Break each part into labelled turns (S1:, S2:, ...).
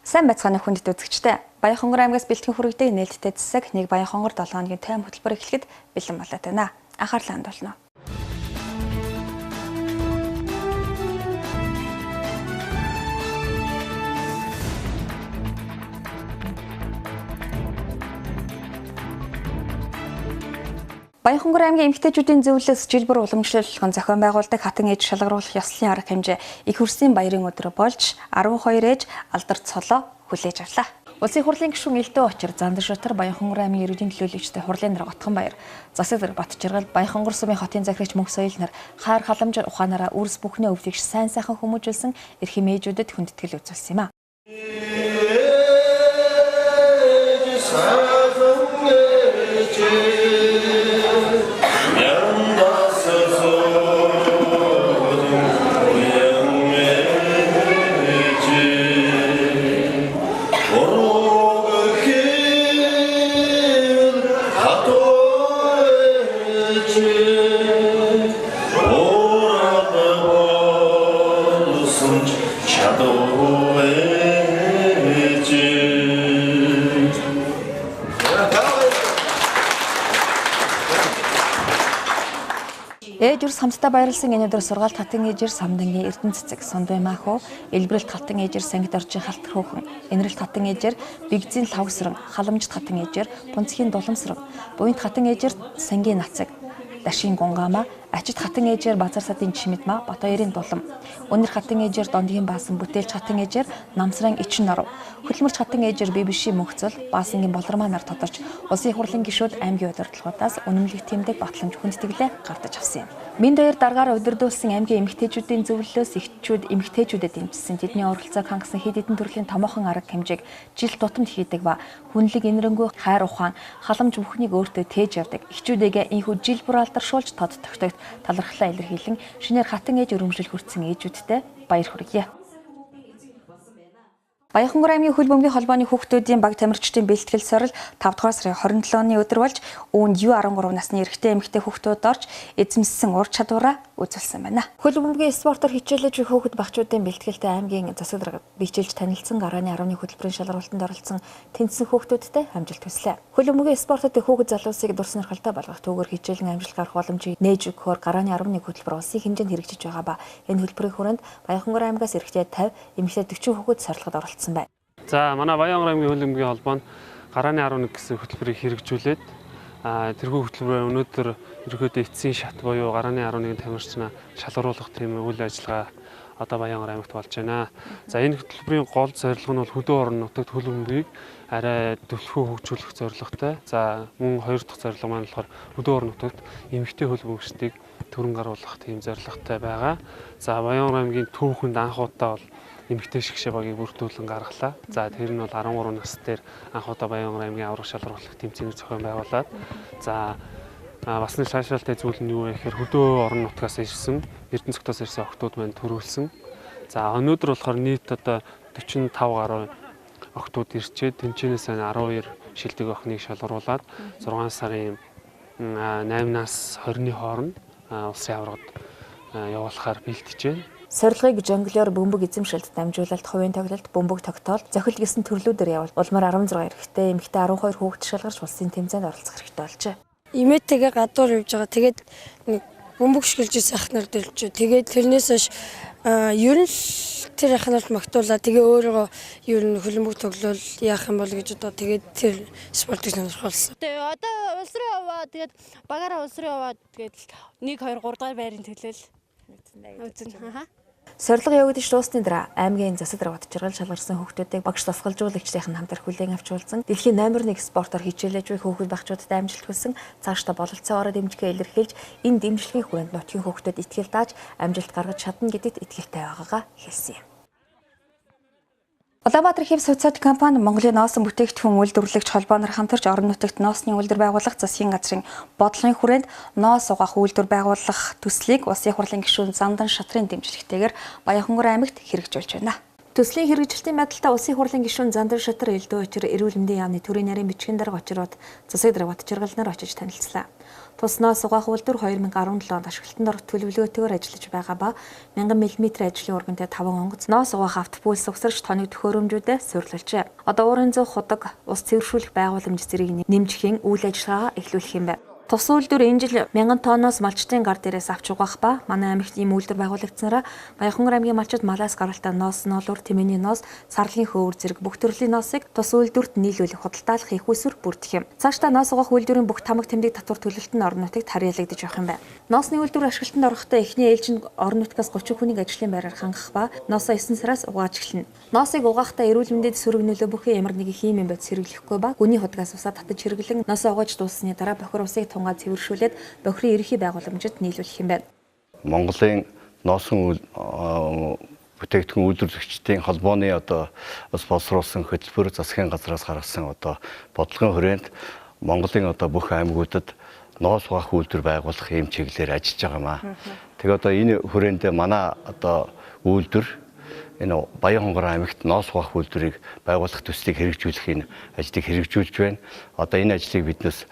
S1: Сайн байцгааны хүндэт үзэгчтэй. Баянхонгор аймгаас бэлтгэн хүргэдэг нээлттэй засаг Нэг Баянхонгор 7 хоногийн тайм хөтөлбөр эхлэхэд бэлэн болоод байна. Анхаарлаа хандуулна. Баянхонгор аймгийн эмэгтэйчүүдийн зөвлөлөөс жил бүр уламжлалын зохион байгуулдаг хатан ээж шалгаруулах ёслолын арга хэмжээ их хөрсийн баярын өдөр болж 12 ээж алдарт цолоо хүлээж авлаа. Улсын хурлын гишүүн Нээлттэй очир Зандан шатар Баянхонгор аймгийн ерөнхий төлөөлөгчтэй хурлын дараа Готхон баяр засаг Батжиргал Баянхонгор сумын хотын захирагч мөнх соёл нар хайр халамж ухаанаараа үрс бүхнээ өвлөгч сайн сайхан хүмүүжүүлсэн эрхэм ээжүүдэд хүндэтгэл үзүүлсэн юм а. Ээжүр самттай баярлсан энэ өдөр сургаалт хатан ээжэр самдангийн эрдэнэ цэцэг сондой маахуу элбэрэлт хатан ээжэр сангид орчин халтар хөөхөн энэрэлт хатан ээжэр бигзийн лавсран халамжт хатан ээжэр пунцгийн дуламсран буйнт хатан ээжэр сангийн нацаг дашийн гунгаама ачид хатан ээжэр базар садын чимэдма Батбаярын дулам өнөр хатан ээжэр дондгийн баасан бүтээлч хатан ээжэр намсран ичин норов хөдөлмөрч хатан ээжэр бибиши мөнхцөл баасангийн болормаа нар тодорч улсын хурлын гишүүд аймгийн удирдлагуудаас үнэмлэх тэмдэг батламж хүндэтгэлээ гардаж авсан юм. Минь даяар дараагаар удирдуулсан аймгийн эмэгтэйчүүдийн зөвлөлөөс эхчүүд эмэгтэйчүүдэд дэмжсэн тэдний оролцоог хангасан хэд хэдэн төрлийн томоохон арга хэмжээг жил тутамд хийдэг ба хүнлэг инэрэнгүй хайр ухаан халамж бүхнийг өөртөө тээж явдаг эхчүүдээгээ инхүү жил бүр алдаршуулж тод тогтогт талархлаа илэрхийлэн шинээр хатан ээж өрөмжлөл хүртсэн ээжүүдтэй баяр хүргье. Баянхонгор аймгийн хөл бөмбөгийн холбооны хүүхдүүдийн баг тамирчдын бэлтгэл сорил 5 дугаар сарын 27-ны өдөр болж үүнд U13 насны эрэгтэй эмэгтэй хүүхдүүд орж эзэмссэн ур чадвараа үзүүлсэн байна. Хөл бөмбөгийн спортоор хичээлж буй хүүхэд багчуудын бэлтгэлтэй аймгийн засаг бичилж танилцсан гарааны 10-ны хөтөлбөрийн шалралтанд оролцсон тэнцсэн хүүхдүүдтэй амжилт хүслээ. Хөл бөмбөгийн спортод хүүхэд залуусыг дур сонирхолтой болгох түүгээр хичээлэн амжилт гарах боломжийг нээж өгөхөөр гарааны 10-ны хөтөлбөр улсын хэмжээнд хэрэгжиж байгаа ба энэ хөтөлбөрийн хүрээнд Баянхонгор аймгаас эрэгтэй 50, эмэгтэй 40 хүүхэд сорилгод оролцсон байна.
S2: За манай Баянхонгор аймгийн хөл бөмбөгийн холбоонд гарааны 11 гэсэн хөтөлбөрийг хэрэгжүүлээд тэрхүү хөтөлбөрөөр өнөөдөр ерөөдөө эцсийн шат буюу гарааны 11 тамирчнаа шалгаруулах тийм үйл ажиллагаа одоо Баянхонгор аймагт болж байна. За энэ хөтөлбөрийн гол зорилго нь бол хөдөө орон нутагт хөл бөмбөгийг арай төлөвлөхөө хөгжүүлэх зорилготой. За мөн хоёр дахь зорилго маань болохоор хөдөө орон нутагт эмэгтэй хөл бөмбөгчдийг төрөн гаруулах тийм зорилготой байгаа. За Баянхонгор аймгийн түүхэнд анх удаа бол эмэгтэй шигшээ багийг бүрдүүлэн гаргалаа. За тэр нь бол 13 нас дээр анх удаа Баянхонгор аймгийн аврах шалгаруулах тэмцээний зохион байгуулад за бас нэг шалшаалтай зүйл нь юу вэ гэхээр хөдөө орон нутгаас ирсэн эрдэнэ цогтоос ирсэн охтууд маань төрүүлсэн. За өнөөдөр болохоор нийт одоо 45 гаруй охтууд ирчээд тэнцэнээс 12 шилдэг охиныг шалгаруулад 6 сарын 8-наас 20-ны хооронд улсын аврагад явуулахаар бэлтжээ.
S1: Сорилгыг жонглоор бөмбөг эзэмшилт дамжуулалт, хувийн тоглолт, бөмбөг тогтоол, зохиол гэсэн төрлүүдээр явуул. Улмаар 16 эрэгтэй, эмэгтэй 12 хүүхэд шалгарч улсын тэмцээнд оролцох хэрэгтэй болжээ.
S3: Имээтэйгээ гадуур явж байгаа. Тэгээд нэг бөмбөг шгэлж сайхнаар дэлжээ. Тэгээд тэрнээс хойш ер нь тэр ахнаар магтуулаа. Тэгээ өөрөө ер нь хөлбөмбөг тоглол яах юм бол гэж одоо тэгээд тэр спортыг сонирхолсон.
S4: Тэгээ одоо улс руу яваа. Тэгээд багаараа улс руу яваа. Тэгээд 1 2 3 дахь байрын төлөөл үзэн.
S1: Сорилго явагдаж дуусны дараа аймгийн засаг Батжиргал шалгарсан хүүхдүүдийг багш тусгалжуулагчдын хамтар хүлээн авчруулсан. Дэлхийн номер 1 спортоор хичээлж буй хүүхэд багчуудад амжилт хүссэн. Цаашдаа бололцоогоор дэмжихээ илэрхийлж энэ дэмжлэгийн хүрээнд нутгийн хүүхдүүд итгэл дааж амжилт гаргаж чадна гэдэгт итгэлтэй байгаагаа хэлсэн юм. Улаанбаатар хэв суцаад компани Монголын ноосон бүтээгдэхүүн үйлдвэрлэгч холбооноор хамтарч орон нутагт ноосны үйлдвэр байгуулах засгийн газрын бодлогын хүрээнд ноос угаах үйлдвэр байгуулах төслийг улсын хурлын гишүүн Зандан шатрын дэмжлэгтэйгээр Баянхонгор аймагт хэрэгжүүлж байна. Төслийн хэрэгжилтийн байдалтай улсын хурлын гишүүн Зандар Шатар элдв очир эрүүл мэндийн яамны төрийн нарийн бичгийн дарга очирууд засаг даргад чиргалнаар очиж танилцлаа. Тусноос угаах үйлдвэр 2017 онд ашиглалтанд орох төлөвлөгөөтэйгээр ажиллаж байгаа ба 1000 мм ажлын ургантай 5 онгоц ноос угаах автопульс угсарч тоног төхөөрөмжүүдэд суйрлуулжээ. Одоо уурын зөөх худаг ус цэвэршүүлэх байгууламж зэрэг нэмжихийн үйл ажиллагаа эхлүүлэх юм байна. Тус үйлдвэр энэ жил 1000 тонноос малчтын гар дээрээс авч угаах ба манай аймагт ийм үйлдвэр байгуулагдсанараа Баянхонгор аймгийн малчид малаас гаралтай ноос, ноолуур, тэмээний ноос, сарлын хөвөр зэрэг бүх төрлийн ноосыг тус үйлдвэрт нийлүүлэх худалдаалах их усүр бүрдэх юм. Цаашдаа ноос угаах үйлдвэрийн бүх тамга тэмдэг татвар төлөлтөнд орон нутагт харьяалагдаж явах юм байна. Ноосны үйлдвэр ашиглалтанд орохдоо эхний ээлжинд орон нутгаас 30 хүнийг ажлын байраар хангах ба ноосоо 9 сараас угааж эхэлнэ. Ноосыг угаахдаа эрүүл мэндэд сөрөг нөлөө бүхэн ямар нэгэн химийн бодис хэрэглэхгүй ба гүний худгаас усаа татаж хэрэглэн ноосоо угааж дууссаны дараа бохир усыг тунгаа цэвэршүүлээд бохирын ерхий байгууламжид нийлүүлэх юм байна.
S5: Монголын ноосон бүтээгдэхүүн үйлдвэрлэгчдийн холбооны бас боловсруулсан хөтөлбөр засгийн газраас гаргасан бодлогын хүрээнд Монголын бүх аймагуудад ноос угаах үйлдвэр байгуулах ийм чиглэлээр ажиллаж байгаа маа. Тэгээ энэ хүрээнд манай үйлдвэр энэ Баянхонгор аймагт ноос угаах үйлдвэрийг байгуулах төслийг хэрэгжүүлэх энэ ажлыг хэрэгжүүлж байна. Энэ ажлыг биднээс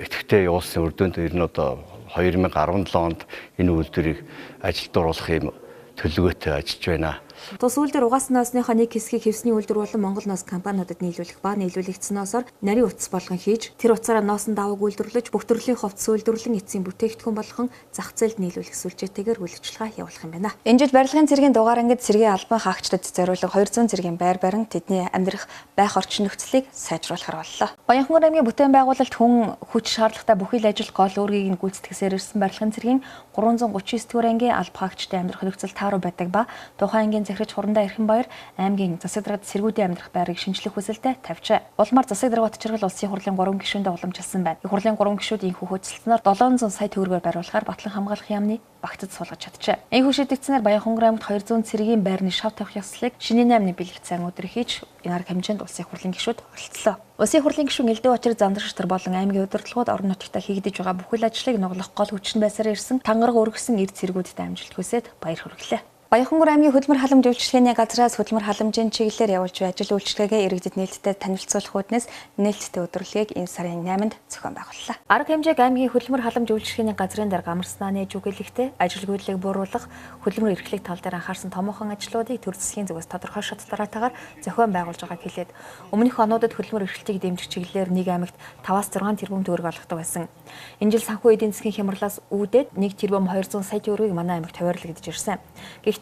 S5: идэвхтэй явуулсан үр дүнд 2017 онд энэ үйлдвэрийг ажилд оруулах юм төлөвлөгөөтэй ажиллаж байна.
S1: Тус үйлдвэр угаасан ноосныхоо нэг хэсгийг хэвсний үйлдвэр болон Монгол ноос компаниудад нийлүүлэх ба нийлүүлэгдсэн ноосоор нарийн утас болгон хийж тэр утсаараа ноосон даваг үйлдвэрлэж бүх төрлийн хувцас үйлдвэрлэн эцсийн бүтээгдэхүүн болгон зах зээлд нийлүүлэх сүлжээтэйгээр үйл ажиллагаа явуулах юм байна. Энэ жил барилгын цэргийн дугаар ангид цэргийн албан хаагчдад зориулсан 200 цэргийн байр барин тэдний амьдрах байх орчин нөхцөлийг сайжруулахар боллоо. Баянхонгор аймгийн бүтээн байгуулалт хүн хүч шаардлагатай бүхий л ажил гол үүргийг гүйцэтгэсээр ирсэн барилгын цэргийн 339 дугаар ангийн албан хаагчдын амьдрах нөхцөл тааруу байдаг ба тухайн ангийн захирагч Хурандаа Эрхэнбаяр аймгийн засаг даргад сэргүүдийн амьдрах байрыг шинжлэх хүсэлтэд тавьжээ. Улмаар засаг даргад чиргал улсын хурлын 3 гишүүндээ уламжилсан байна. Хурлын 3 гишүүд энэхүү хөдөлсөнөөр 700 сая төгрөгөөр бариулахаар батлан хамгаалах яамны багтад суулгаж чаджээ. Энэхүү шийдэгдсэнээр Баянхонгор аймагт 200 цэргийн байрны шав тавих ёслолыг шинийн 8-ны бэлэгцэн өдөр хийж арга хэмжээнд улсын хурлын гишүүд оролцлоо. Улсын хурлын гишүүн элдв очир Зандар Шатар болон аймгийн удирдлагууд орон нутгад хийгдэж байгаа бүхэл ажлыг нуглах гол хүчин байсаар ирсэн тангараг өргөсөн эрд цэргүүдтэй амжилт хүсээд баяр хүргэлээ. Баянхонгор аймгийн хөдөлмөр халамж үйлчилгээний газраас хөдөлмөр халамжийн чиглэлээр явуулж буй ажил үйлчилгээгээ иргэдэд нээлттэй танилцуулах үүднээс нээлттэй өдрөлгийг энэ сарын 8-нд зохион байгууллаа. Арга хэмжээг аймгийн хөдөлмөр халамж үйлчилгээний газрын дарга амарснаа нээж үгэлэхдээ ажилгүйдлийг бууруулах, хөдөлмөр эрхлэх тал дээр анхаарсан томоохон ажлуудыг төр засгийн зүгээс тодорхой шат дараатаагаар зохион байгуулж байгааг хэлээд өмнөх онуудад хөдөлмөр эрхлэлтийг дэмжих чиглэлээр нэг аймагт 5-6 тэрбум төгрөг олгодог байсан. Энэ жил санхүү эдийн засгийн хямралаас үүдээд 1 тэрбум 200 сая төгрөгийг манай аймагт хуваарлагдж ирсэн.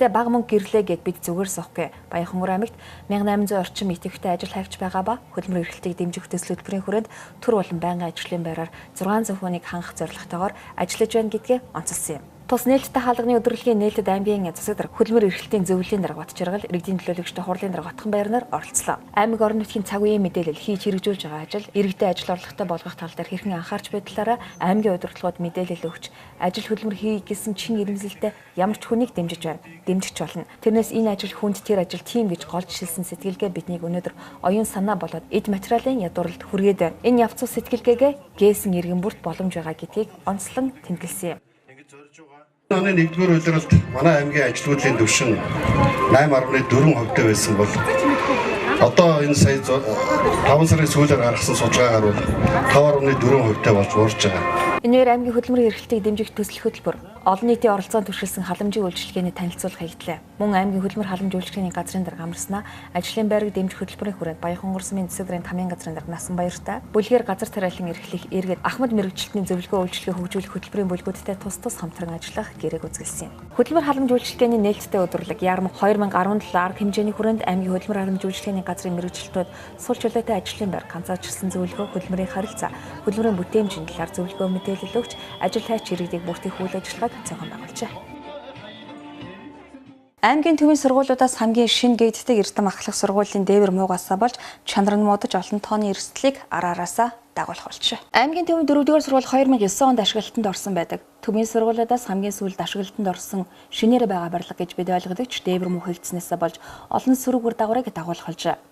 S1: Гэхдээ бага мөнгө гэрлээ гэд бид зүгээр сохгүй. Баянхонгор аймагт 1800 орчим идэвхтэй ажил хайвч байгаа ба хөдөлмөр эрхлэлтийг дэмжих төслөөлбөрийн хүрээнд төр болон байнгын ажлын байраар 600 хүнийг хангах зорилготойгоор ажиллаж байна гэдгээ онцолсон юм. Тус нээлттэй хаалганы өдрөлгийн нээлттэй аймгийн засаг дарга хөдөлмөр эрхлэлтийн зөвлөлийн дарга Батчиргал иргэдийн төлөөлөгчтэй хурлын дарга Отхон байрнаар оролцлоо. Аймаг орон нутгийн цаг үеийн мэдээлэл хийж хэрэгжүүлж байгаа ажил иргэдэд ажил орлоготой болгох тал дээр хэрхэн анхаарч буй талаараа аймгийн удирдлагууд мэдээлэл өгч ажил хөдөлмөр хий гэсэн чин ирмэлзэлтэй ямар ч хүнийг дэмжиж байна. Дэмжиж болно. Тэрнээс энэ ажил хүнд тэр ажил тийм гэж голж шилсэн сэтгэлгээ биднийг өнөөдөр оюун санаа болоод эд материалын ядууралд хүргээд байна. Энэ явц сэтгэлгээгээ гээсэн иргэн бүрт боломж байгаа гэдгийг онцлон тэмдэглэсэн юм.
S6: Оны 1-р улиралд манай аймгийн ажилгүйдлийн түвшин 8.4% байсан бол одоо энэ сая 5 сарын сүүлээр гаргасан судалгаагаар бол 5.4% болж уурч байгаа.
S1: Энэ үеэр аймгийн хөдөлмөрийн эрхлэлтийг дэмжих төсөл хөтөлбөр олон нийтийн оролцоонд туршилсан халамжийн үйлчилгээний танилцуулга хийгдлээ. Мөн аймгийн хөдөлмөр халамж үйлчилгээний газрын дарга амарснаа ажлын байрыг дэмжих хөтөлбөрийн хүрээнд Баянхонгор сумын засаг даргын тамийн газрын дарга Насан Баяртай бүлгээр газар тариалан эрхлэх иргэд Ахмад мэрэгчлэлтийн зөвлөгөө үйлчилгээ хөгжүүлэх хөтөлбөрийн бүлгүүдтэй тус хамтран ажиллах гэрээг үзүүлсэн юм. Хөдөлмөр халамж үйлчилгээний нээлттэй өдрөлг ярм 2017 арга хэмжээний хүрээнд аймгийн хөдөлмөр халамж үйлчилгээний газрын мэрэгчлэлтүүд сул чөлөөтэй ажлын байр ганцаарчилсан зөвлөгөө хөдөлмөрийн харилцаа хөдөлмөрийн бүтээмжийн талаар зөвлөгөө мэдээлэл өгч ажил хайч иргэдийг бүртгэх үйл ажиллагааг зохион байгуулжээ. Аймгийн төвийн сургуулиудаас хамгийн шинэ гэгддэг эрдэм ахлах сургуулийн дээвэр муугасаа болж чанар нь муудаж олон тооны эрсдлийг араараасаа дагуулах болжээ. Аймгийн төвийн 4-р сургууль 2009 онд ашиглалтанд орсон байдаг. Төмийн сургуулиудаас хамгийн сүүлд ашиглалтанд орсон шинээр байгаа барилга гэж бид ойлгодог ч дээвэр мөнхөгдснөөс болж олон сөрөг үр дагаврыг дагуулж.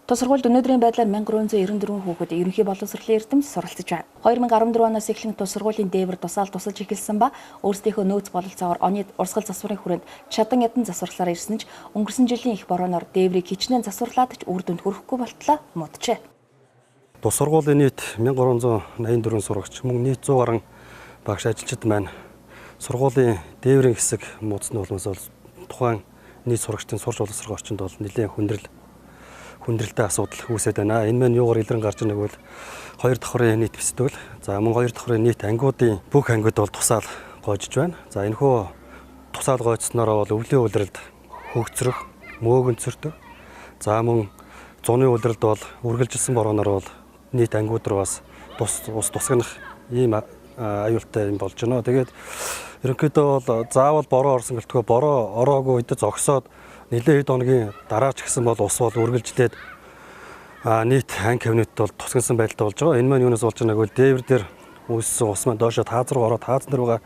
S1: Тус сургуульд өнөөдрийн байдлаар 1394 хүүхэд ерөнхий боловсролын эрдэмт суралцж байна. 2014 оноос эхлэн тус сургуулийн дээвэр тусаал тусалж эхэлсэн ба өөрсдийнхөө нөөц бололцоогоор оны урсгал засварын хүрээнд чадан ядан засварлаар ирсэн ч өнгөрсөн жилийн их борооноор дээврийг хичнээн засварлаад ч үр дүнд хүрэхгүй болтлоо муджээ.
S7: Тус сургуулийн нийт 1384 сурагч мөн нийт 100 гаруй багш ажилчид маань сургуулийн дээврийн хэсэг муудсны улмаас бол тухайн нийт сурагчдын сурч боловсрох орчинд бол нэлээд хүндрэлтэй асуудал үүсэж байна. Энэ маань юугаар илрэн гарч байгааг бол 2 давхрын нийт бэлтгэл. За мөн 2 давхрын нийт ангиудын бүх ангид бол тусаал гоожж байна. За энэхүү тусаал гоожснороо бол өвлийн улиралд хөгцрөх, мөөгөнцөртөг. За мөн зуны улиралд бол үргэлжилсэн борооноор бол нийт ангиуд руу бас тусгах ийм аюултай юм болж байна. Тэгээд ерөнхийдөө бол заавал бороо орсон гэлтгөө бороо ороогүй үед зогсоод нэлээд хэд хоногийн дараа ч гэсэн бол ус бол үргэлжлээд нийт анги кабинет бол тусгасан байдалтай болж байгаа. Энэ маань юунаас болж байгааг бол дээвэр дээр үүссэн ус маань доошо тааз руу ороод таазан дээр байгаа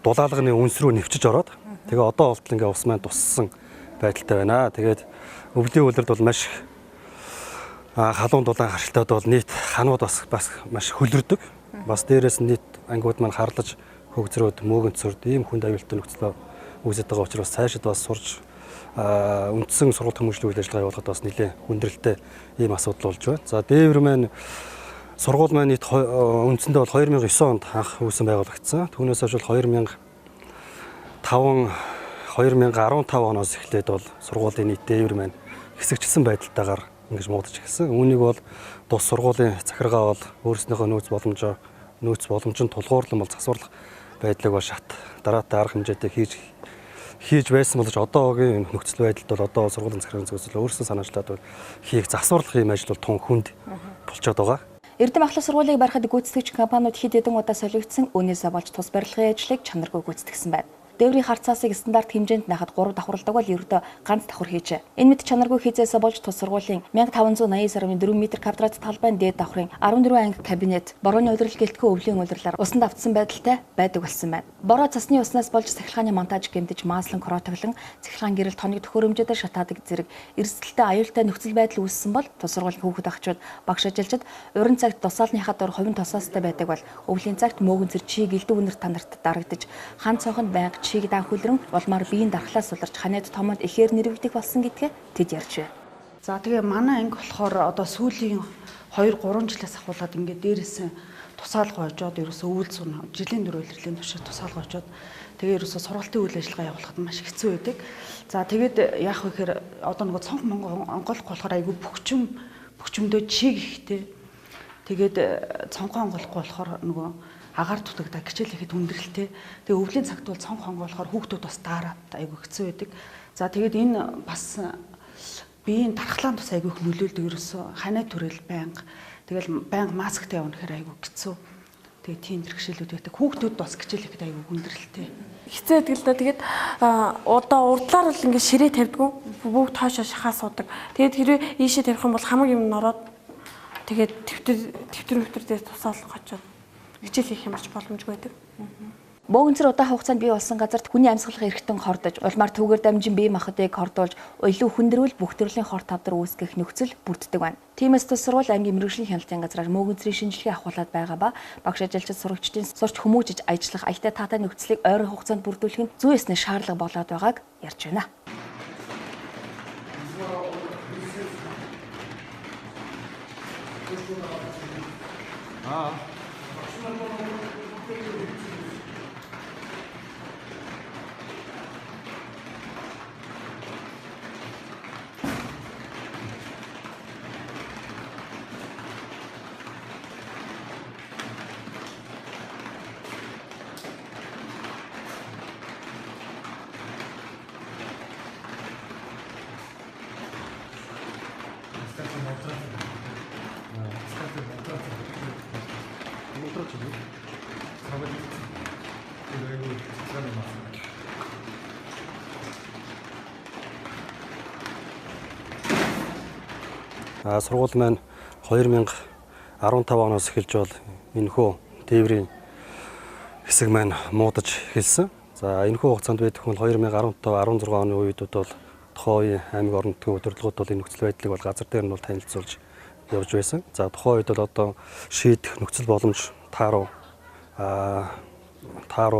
S7: дулаалганы үнс рүү нэвчиж ороод тэгээ одоо болтол ингээ ус маань туссан байдалтай байна. Тэгээд өвлийн улирд бол маш их халуун дулаан харшилтаад бол нийт ханууд бас маш хөлрөдөг. Бас дээрээс нь нийт ангиуд маань харлаж хөгзрөөд мөөгөнцөрд ийм хүнд аюултай нөхцөл үүсэж байгаа учраас цаашид бас сурж үндсэн сургууль хүмүүжлийн үйл ажиллагаа явуулахад бас нэлээд хүндрэлтэй ийм асуудал болж байна. За дээвэр маань сургууль маань нийт үндсэндээ бол 2009 онд анх үүсэн байгуулагдсан. Түүнээс хойш 2015 оноос эхлээд бол сургуулийн нийт дээвэр маань хэсэгчилсэн байдалтайгаар ингэж муудаж эхэлсэн. Үүнийг бол тус сургуулийн захиргаа бол өөрснийхөө нөөц боломжинд тулгуурлан бол засварлах байдлыг бол шат дараатай арга хэмжээтэй хийж байсан болж одоогийн нөхцөл байдалд бол одоо сургуулийн захиргааны зөвлөл өөрсдөө санаачлаад бол хийх засварлах юм ажил бол тун хүнд болчиход байгаа.
S1: Эрдэм ахлах сургуулийг барихад гүйцэтгэгч компаниуд хэд хэдэн удаа солигдсон, үүнээсээ болж тус барилгын ажлыг чанаргүй гүйцэтгсэн байна. Дээврийн харцаасыг стандарт хэмжээнд нахад 3 давхарладаг бол ердөө ганц давхар хийжээ. Энэ мэт чанаргүй хийзээсээ болж тус сургуулийн 1580.4 м квадрат талбайн дээд давхрын 14 анги кабинет борооны улирал гэлтгөө өвлийн улирлаар усанд автсан байдалтай байдаг болсон байна. Бороо цасны уснаас болж цахилгааны монтаж гэмтэж мааслан кротоглон цахилгаан гэрэл тоног төхөөрөмжөдөө шатаадаг зэрэг эрсдэлтэй аюултай нөхцөл байдал үүссэн бол тус сургуулийн хүүхэд ахчууд багш ажилчид уран цагт тусаалныхаа дор хувийн тусаастай байдаг бол өвлийн цагт мөөгөнцөр чийг элдв үнэр танарт дарагдаж хан цонхонд байнга чийг дан хүлрэн улмаар биеийн дархлаас суларч ханаад томоонд ихээр нэрвэгдэх болсон гэдгээ тэд ярьж байна.
S8: За тэгээ манай анги болохоор одоо сүүлийн 2-3 жилээс ахуулаад ингээд дээрээс тусаал гоожоод ерөөсөө үйл зүүн жилийн 4 улирлын туршид тусаал гоожоод тэгээ ерөөсөө сургалтын үйл ажиллагаа явуулахад маш хэцүү байдаг. За тэгээд яах вэ гэхээр одоо нөгөө цонх онголох болохоор айгүй бөхчмдөө чиг ихтэй. Тэгээд цонхоо онголохгүй болохоор нөгөө агаар дутагдаа гिचэл ихэд хүндрэлтэй. Тэгээ өвлийн цагт бол цонх онголохоор хүүхдүүд бас даараад айгүй хэцүү байдаг. За тэгээд энэ бас биеийн дархлаан тус айгүй их нөлөөлдөг ерөөсөө ханаа төрөл байнга. Тэгэл байнга масктай явна гэхээр айгүй хэцүү. Тэгээ тийм бэрхшээлүүд байдаг. Хүүхдүүд бас гिचэл ихэд айгүй хүндрэлтэй.
S3: Хэцүү байдаг л да. Тэгээд одоо урдлаар л ингээд ширээ тавьдгүй. Бүгд тоошоо шахаа суудаг. Тэгээд хэрвээ ийшээ тавих юм бол хамаг юм нороод тэгээд төвтөр дээр тусаал гочоод хичээл хийх юмарч боломжгүй байдаг.
S1: Мөөгөнцөр удаан хугацаанд бий болсон газарт хүний амьсгалах эрхтэн хордож, улмаар түүгээр дамжин бие махбодыг хордуулж, илүү хүндрүүл бүх төрлийн хор тавдар үүсгэх нөхцөл бүрддэг байна. Тиймээс тус сургууль аймгийн мэргэжлийн хяналтын газраар мөөгөнцрийн шинжилгээ авахуулаад байгаа ба багш ажилчид сурагчдын сурч хүмүүжиж ажиллах аятаа таатай нөхцөлийг ойрын хугацаанд бүрдүүлэх нь зүй ёсны шаардлага болоод байгааг ярьж байна.
S7: Сургууль маань 2015 оноос эхэлж бол энэхүү дээврийн хэсэг маань муудаж эхэлсэн. За энэхүү хугацаанд байдаг хүн 2015-16 оны үед бол тухайн үеийн аймаг орон нутгийн удирдлагууд бол энэ нөхцөл байдлыг бол газар дээр нь бол танилцуулж явж байсан. За тухайн үед бол одоо шийдэх нөхцөл боломж тааруу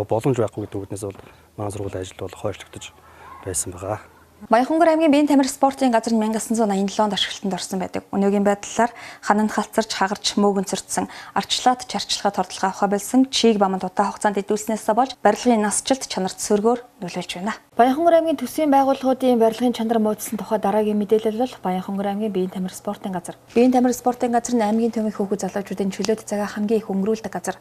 S7: боломж байхгүй гэдэг үгнээс бол маань сургуулийн ажил бол хойшлогдож байсан байгаа.
S1: Баянхонгор аймгийн биеийн тамир спортын газар 1987 онд ашиглалтанд орсон байдаг. Өнөөгийн байдлаар хананд халцарч, хагарч, мөөгөнцөрдсөн, арчлаад, чарчлагаа тордлогоо авах болсон чийг баманд удаа хугацаанд идэвхснээсээ болж барилгын насжилт чанарт сөргөөр нөлөөлж байна. Баянхонгор аймгийн төсвийн байгууллагуудын барилгын чанар муудсан тухай дараагийн мэдээлэл бол Баянхонгор аймгийн биеийн тамир спортын газар. Биеийн тамир спортын газар нь аймгийн төмийн хүүхэд залуучуудын чөлөөт цагаа хамгийн их өнгөрүүлдэг газар.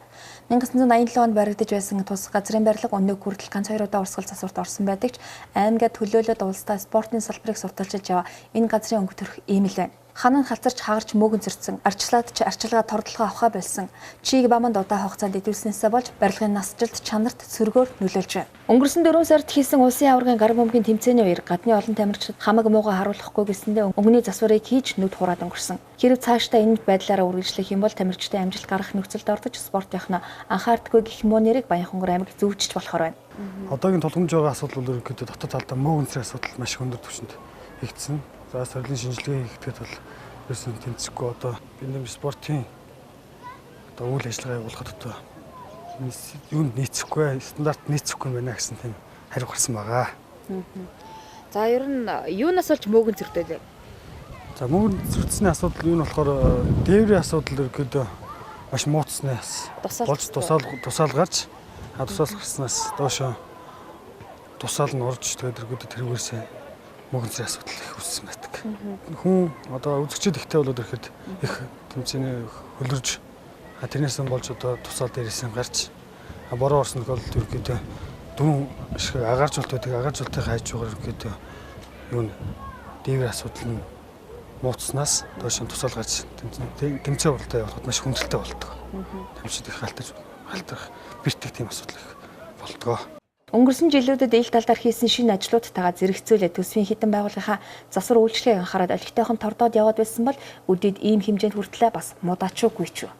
S1: 1987 онд баригдаж байсан тус газрын барилга өнөөг хүртэл ганц 2 удаа урсгал засварт орсон байдаг ч аймагт төлөөлөд улстай спортын салбарыг сурталчилж яваа энэ газрын өнгө төрх ийм л байна. Ханан халцарч хагарч мөөгөнцөрдсөн, арчлаад арчилгаа тордлогоо авахаа болсон. Чийг баманд удаа хугацаанд идэвхснээсээ болж барилгын насжилт чанарт сөргөөр нөлөөлж байна. Өнгөрсөн 4 сард хийсэн улсын аваргын гар бөмбөгийн тэмцээний үеэр гадны олон тамирчид хамаг мууга харуулахгүй гэсэндээ өнгөний засварыг хийж нүд хураад өнгөрсөн. Хэрв цаашдаа энэ байдлаараа үргэлжлэх юм бол тамирчдын амжилт гарах нөхцөлд ордож спортынхаа анхаардаггүй гэх муу нэрийг Баянхонгор аймаг зөвчж болохоор байна.
S7: Одоогийн тулгамж байгаа асуудал бол ерөнхийдөө дотоод талдаа мөөгөнцрийн асуудал маш өндөр түвшинд игдсэн. За сорилын шинжилгээ хийхдээ бол ерөөсөн тэмцэхгүй одоо биеийн спортын одоо үйл ажиллагаа явуулахад одоо юунд нийцэхгүй, стандарт нийцэхгүй байна гэсэн тийм хариу гарсан байгаа.
S1: За ер нь юунаас болж мөөгөнцөрдөв вэ?
S7: За мөөгөнцөрдсөний асуудал юу нь болохоор дээврийн асуудал ерөнхийдөө маш мууцснаас болж тусаал гарч тусаал гарснаас доошоо тусаал нь орж тэгээд ерөнхийдөө тэрүүгээрсээ мөөгөнцрийн асуудал их үүссэн байдаг. Хүн одоо үзэгчид ихтэй болоод ирэхэд их тэмцээний хөлөрж тэрнээс нь болж одоо тусаал дээрээс нь гарч бороо орсон тохиолдолд ерөнхийдөө дөрвөн шиг агааржуулт байдаг. Агааржуултыг хайж байгаа ерөнхийдөө юу н дээвэр асуудал нь мууцснаас доош нь тусаал гарч тэмцээн уралдаа явахад маш хүндрэлтэй болдог. Тамирчид их халтрах бэртэх тийм асуудал их болдог.
S1: Өнгөрсөн жилүүдэд ил талдаар хийсэн шинэ ажлуудтайгаа зэрэгцүүлээд төсвийн хідэн байгууллагынхаа засвар үйлчлэгийг анхаарал олигтойхон тордоод яваад байсан бол үдид ийм хэмжээнд хүртлээ бас мудаачуугүй ч юу.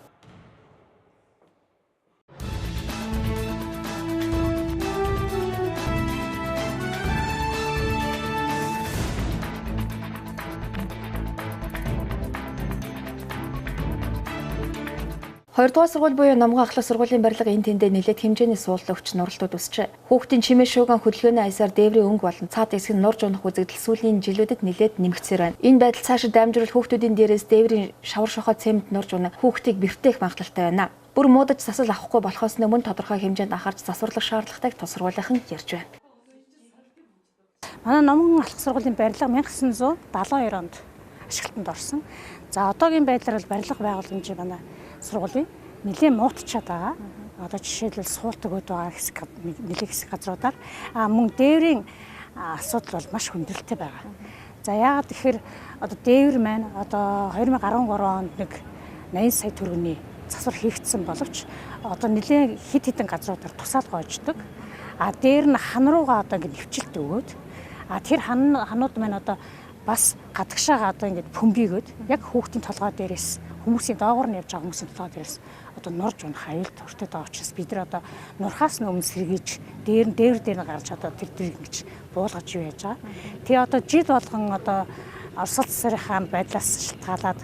S1: Хоёрдугаар сургууль буюу Номгон ахлах сургуулийн барилга энэ тэндээ нэлээд хэмжээний суулт өгч нуралтууд өсчээ. Хүүхдийн чимээ шууган хөдөлгөөний аясаар дээврийн өнгө болон цаад хэсэг нь нурж унах үзэгдэл сүүлийн жилүүдэд нэлээд нэмэгдсээр байна. Энэ байдал цаашид дамжуурал хүүхдүүдийн дээрээс дээврийн шавар шохоо цемент нурж унах хүүхдийг бэвтээх магадлалтай байна. Бүр муудаж засал авахгүй болохоос өмнө тодорхой хэмжээнд анхаарч засварлах шаардлагатайг тус сургуулийнхан ярьж байна.
S9: Манай Номгон ахлах сургуулийн барилга 1972 онд ашиглалтанд орсон. За одоогийн байдлаар барилга байгууламжийн манай сургуулийн нэлийн муутчаад байгаа. Одоо жишээлбэл суултаг өд байгаа нэлийн хэсэг газруудаар мөн дээврийн асуудал бол маш хүндрэлтэй байгаа. За яагаад тэгэхээр одоо дээвэр маань одоо 2013 онд нэг 80 сая төгрөгийн засвар хийгдсэн боловч одоо нэлийн хэд хэдэн газруудаар тусаал гоождог. Дээр нь хан руугаа одоо ингэ нэвчилт өгөөд тэр ханууд маань одоо бас гадагшаага одоо ингэ бөмбийгөөд яг хүүхдийн толгой дээрээс хүмүүсийн доогуур нь явж байгаа хүмүүсийн толгой дээрээс одоо нурж унах аюул төртөд байгаа учраас бид нар одоо нурхаас нь өмнө сэргийж дээвэр дээр гарч одоо тэр ингэж буулгаж юу яаж байгаа. Тэгээ одоо жил болгон одоо Орос улсынхаа байдлаас шалтгаалаад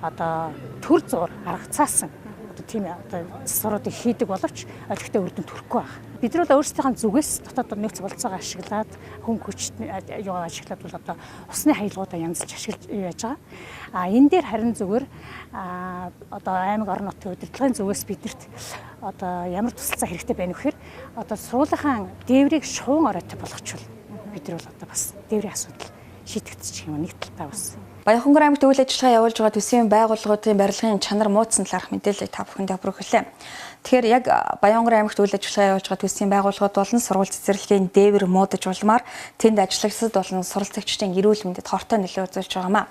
S9: одоо төр зур аргацаасан одоо тийм одоо засваруудыг хийдэг боловч олигтой үр дүн төрөхгүй байна. Бид нар өөрсдийнхээ зүгээс дотоод нөхц болцоогоо ашиглаад хүн хүч юугаа ашиглаад бол одоо усны хаялгуудаа янзлж ашиглаж яаж байгаа. Энэ дээр харин зүгээр одоо аймаг орон нутгийн удирдлагын зүгээс бидэрт одоо ямар тусалцаа хэрэгтэй байна вэ гэхээр одоо суулгахаан дээврийг шуун оройтой болгочвол бид нар бол одоо бас дээврийн асуудал шийдэгдчих юм нэг талтай бас.
S1: Баянхонгор аймагт үйл ажиллагаа явуулж байгаа төсвийн байгууллагуудын барилгын чанар муудсан талаарх мэдээллийг та бүхэндээ хүргэлээ. Тэгэхээр яг Баянхонгор аймагт үйл ажиллагаа явуулж байгаа төсвийн байгууллагууд болон сургууль цэцэрлэгийн дээвэр муудаж улмаар тэнд ажиллагчид болон суралцагчдын эрүүл мэндэд хортой нөлөө үзүүлж байгаамаа.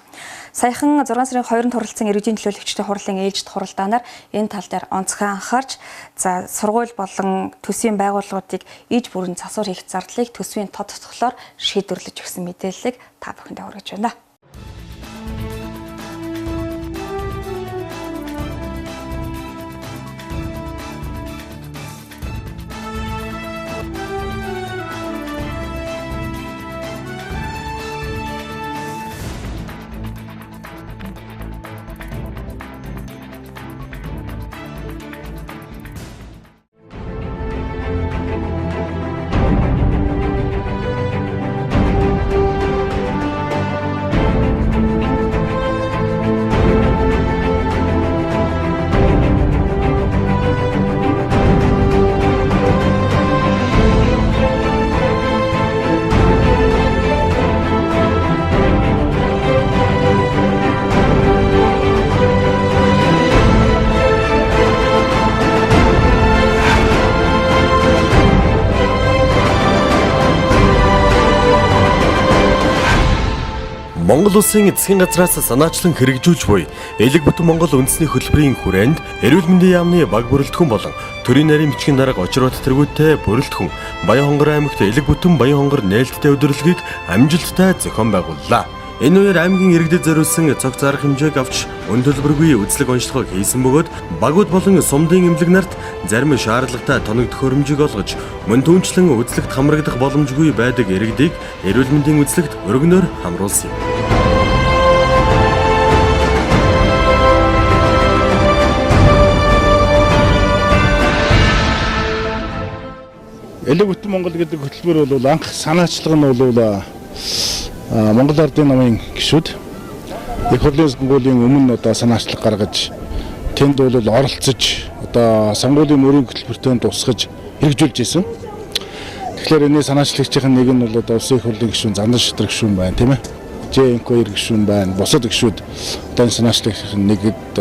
S1: Саяхан 6 сарын 2-нд хурлцсан иргэдийн төлөөлөгчдийн хурлын ээлжид хуралдаанаар энэ тал дээр онцгой анхаарч сургууль болон төсвийн байгууллагуудыг иж бүрэн засвар хийх зардлыг төсвийн тодтоглохоор шийдвэрлэж өгсөн мэдээллийг та бүхэндээ хүргэж байна.
S10: Монгол Улсын засгийн газраас санаачлан хэрэгжүүлж буй Элэг бүтэн Монгол үндэсний хөтөлбөрийн хүрээнд эрүүл мэндийн яамны баг бүрэлдэхүүн болон төрийн нарийн бичгийн дарга очрот тэргүүттэй бүрэлдэхүүн Баянхонгор аймагт Элэг бүтэн Баянхонгор нээлттэй удирдлагыг амжилттай зохион байгууллаа. Энэ үеэр аймгийн иргэдэд зориулсан цогц арга хэмжээг авч өн төлбөргүй үзлэг онцлогоо хийсэн бөгөөд багууд болон сумдын эмнэлэг нарт зарим шаардлагатай тоног төхөөрөмжийг олгож мөн түнчлэн үзлэгт хамрагдах боломжгүй байдаг иргэдийг эрүүл мэндийн үзлэгт өргөнөөр хамруулсан юм.
S11: Элэг бүтэн Монгол гэдэг хөтөлбөр бол анх санаачлага нь бол Монгол Ардын намын гишүүд их хурлын сонгуулийн өмнө санаачлаг гаргаж тэнд бол оролцож сонгуулийн мөрийн хөтөлбөртөө тусгаж хэрэгжүүлж ирсэн. Тэгэхээр энэ санаачлагчийн нэг нь бол улсын их хурлын гишүүн Зандан шидрэг гишүүн байна, тийм ээ. J2 гишүүн байна. Бусад гишүүд энэ санаачлагчийн нэгэд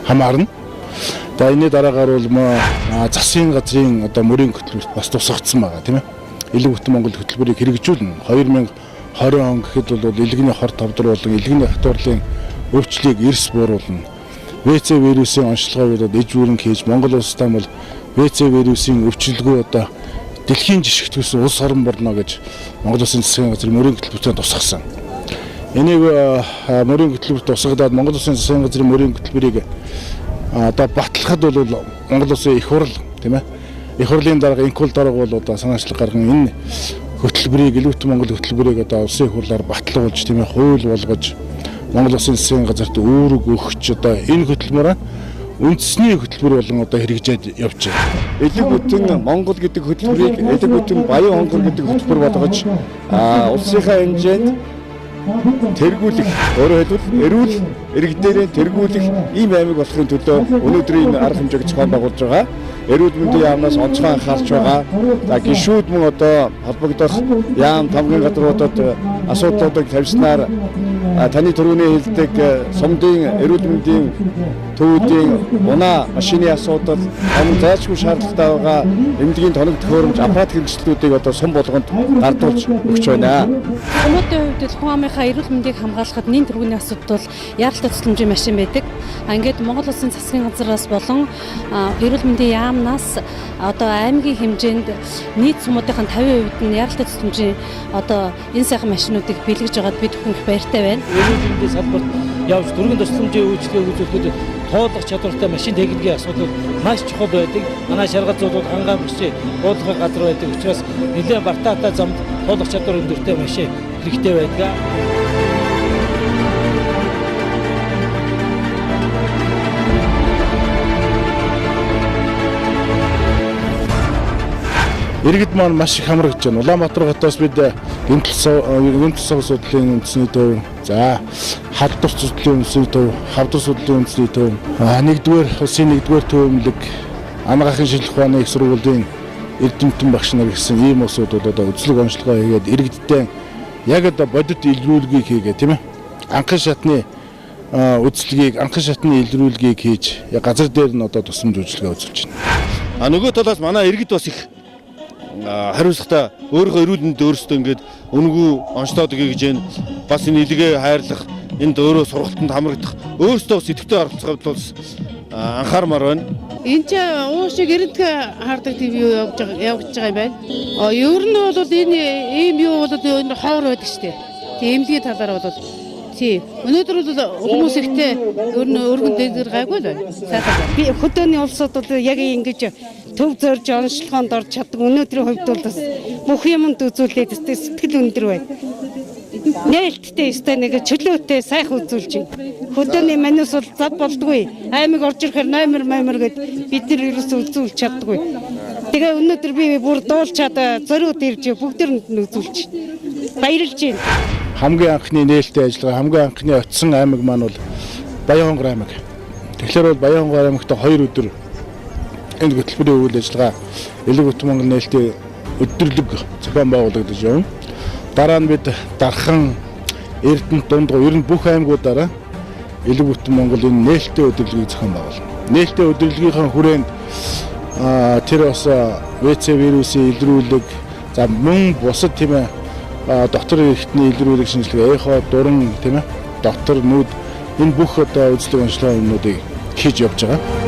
S11: хамаарна. Энэний дараагаар бол засгийн газрын мөрийн хөтөлбөрт бас тусгагдсан байгаа, тийм ээ. Элэг бүтэн Монгол хөтөлбөрийг хэрэгжүүлнэ. 2020 он гэхэд бол элэгний хор тавдар болон элэгний хатуурлын өвчлийг эрс бууруулна. ВЦ вирусын онцлогоо иж бүрэн хийж Монгол улстай бол ВЦ вирусын өвчлөлгүй дэлхийн жишгт хүсэн улс орн болно гэж Монгол улсын засгийн газрын мөрийн хөтөлбөртөө тусгасан. Энийг мөрийн хөтөлбөрт тусгадаад Монгол улсын засгийн газрын мөрийн хөтөлбөрийг батлахад бол Монгол улсын их хурл, тийм ээ. Их хурлын дарга инкул дарга бол санаачлаг гарган энэ хөтөлбөрийг Элэг бүтэн Монгол хөтөлбөрийг улсын их хурлаар батлуулж, тийм ээ, хууль болгож Монгол улсын засгийн газарт үүрэг өгч энэ хөтөлбөрөөр үндэсний хөтөлбөр болон хэрэгжээд явж байна.
S12: Элэг бүтэн Монгол гэдэг хөтөлбөрийг Элэг бүтэн Баянхонгор гэдэг хөтөлбөр болгож улсынхаа хэмжээнд тэргүүлэх, өөрөөр хэлбэл эрүүл иргэдээрээ тэргүүлэх ийм аймаг болохын төлөө өнөөдрийн арга хэмжээг зохион байгуулж байгаа. Эрүүл мэндийн яамнаас онцгой анхаарч байгаа. Гишүүд мөн холбогдох яам тамгын газруудад асуудлуудыг тавьснаар таны түрүүний хэлдэг сумдын эрүүл мэндийн төвүүдийн унаа машины асуудал, зайлшгүй шаардлагатай байгаа эмнэлгийн тоног төхөөрөмж, аппарат хэрэгслүүдийг сум болгонд гардуулж өгч байна.
S13: Хүмүүстийн хувьд хүн амынхаа эрүүл мэндийг хамгаалахад нийт тэргүүний асуудал бол яаралтай тусламжийн машин байдаг. Ингээд Монгол Улсын засгийн газраас болон эрүүл мэндийн яамнаас аймгийн хэмжээнд нийт сумуудын 50% нь яаралтай тусламжийн энэ сайхан машинуудыг бэлгэж байгаад бид бүхэн баяртай байна.
S14: Эрүүл мэндийн салбарт явж дөрвөн тусламжийн үйлчлэгийг үзүүлэхэд тоолох чадвартай машин техникийн асуудал маш чухал байдаг. Манай шаргал зуудууд хангаан бичээ буулгах газар байдаг. Учраас нэлээд бартаатай замд тоолох чадвар өндөртэй машин хэрэгтэй байдаг.
S11: Иргэд маань маш их хамрагдж байна. Улаанбаатар хотоос бид гэмтэл сав судлалын үндэсний төв, халдвар судлалын үндэсний төв, хавдар судлалын үндэсний төв, нэгдүгээр улсын нэгдүгээр төв эмнэлэг, анагаахын шинжилх ухааны их сургуулийн эрдэмтэн багш нар гэсэн ийм усуд бол үзлэг онцлогоо хийгээд иргэдтэй яг бодит илрүүлгийг хийгээ, тийм ээ. Анхан шатны үзлэгийг, анхан шатны илрүүлгийг хийж газар дээр нь тусламж үйлчилгээ үзүүлж байна.
S12: Нөгөө талаас манай иргэд бас их хариуцлагатай өөрийнхөө эрүүл мэндэд өөрсдөө ингээд үнгүй онцлоод өгье гэж бас энэ илгээ хайрлах, энд өөрөө сургалтанд хамрагдах, өөрсдөө сэтгэвтэй оролцоход бол анхаармаар байна.
S15: Энд ч уушиг эрдэнэ хардаг ТV явагдаж байгаа юм байна. Ер нь бол энэ ийм юу бол энэ ховор байдаг шүү дээ. Тийм эмнэлгийн талаар бол тийм. Өнөөдөр бол хүмүүс ихтэй ер нь өргөн дээр гайгүй л байна. Сайхан. Би хөдөөний улсууд бол яг ингэж төв зорж онцлогоонд орж чаддаг. Өнөөдрийн хувьд бол бас бүх юмд үзүүлээд сэтгэл өндөр байна. Нээлттэй өстой нэг чөлөөтэй сайхан үзүүлж байна. Хөдөөний манус бол зад болдгүй. Аймаг орж ирэхээр номер гэд бид нар ерөөсөө үзүүлж чаддаггүй. Тэгээ өнөөдөр би бүр дуулчаад зориуд ирж бүгдээр нь үзүүлж баярлж байна.
S11: Хамгийн анхны нээлттэй ажиллагаа, хамгийн анхны очисон аймаг маань бол Баянхонгор аймаг. Тэгэхээр бол Баянхонгор аймагт 2 өдөр энэ хөтөлбөрийн үйл ажиллагаа Элэг бүтэн Монгол нээлттэй өдөрлөг зохион байгуулагдаж байна. Дараа нь бид Дархан, Эрдэнэт, Дундгой ер нь бүх аймагуудаараа Элэг бүтэн Монгол энэ нээлттэй өдөрлөгийг зохион байгуулна. Нээлттэй өдөрлөгийнхаа хүрээнд тэр бас ВЦ вирусын илрүүлэг, мөн бусад тийм ээ дотор эрхтний илрүүлэг шинжилгээ, эхо, дуран тийм ээ, дотор нүд энэ бүх одоо үзлэг онцлогоонуудыг хийж явж байгаа.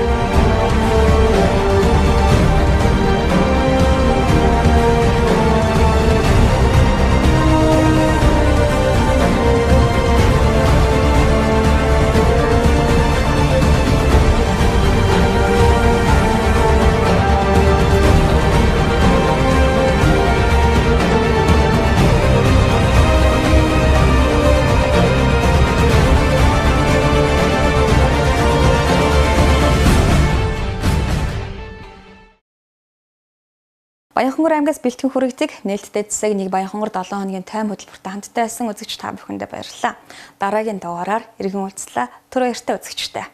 S1: Баянхонгор аймгаас бэлтгэн хүргэдэг нээлттэй засаг Нэг Баянхонгор 7 хоногийн тайм хөтөлбөртөд хамтдаа байсан үзэгч та бүхэндээ баярлалаа. Дараагийн дугаараар иргэн уулзлаа. Түр баяртай үзэгчтэй.